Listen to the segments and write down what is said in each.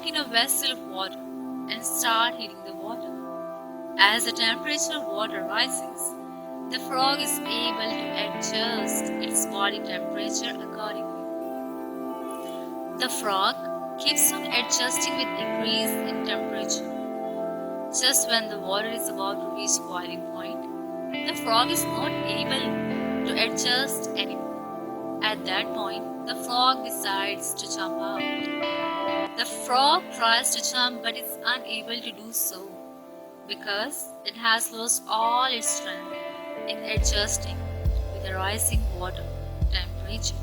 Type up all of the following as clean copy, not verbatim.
frog in a vessel of water and start hitting the water. As the temperature of water rises, the frog is able to adjust its body temperature accordingly. The frog keeps on adjusting with increase in temperature. Just when the water is about to reach boiling point, the frog is not able to adjust anymore. At that point, the frog decides to jump out. The frog tries to jump but is unable to do so because it has lost all its strength in adjusting with the rising water temperature.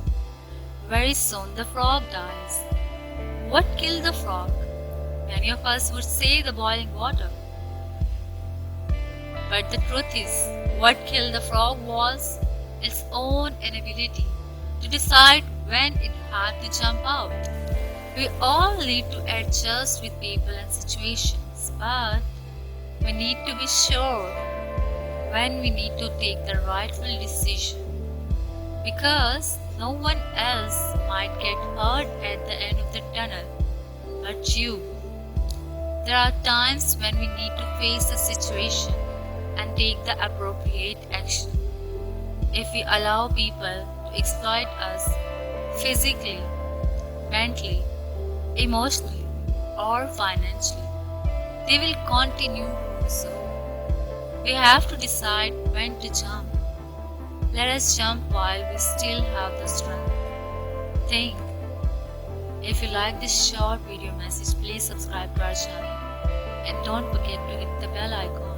Very soon the frog dies. What killed the frog? Many of us would say the boiling water. But the truth is, what killed the frog was its own inability to decide when it had to jump out. We all need to adjust with people and situations, but we need to be sure when we need to take the rightful decision, because no one else might get hurt at the end of the tunnel but you. There are times when we need to face the situation and take the appropriate action. If we allow people to exploit us physically, mentally, emotionally, or financially, they will continue to do so. We have to decide when to jump. Let us jump while we still have the strength. Think. If you like this short video message, please subscribe to our channel and don't forget to hit the bell icon.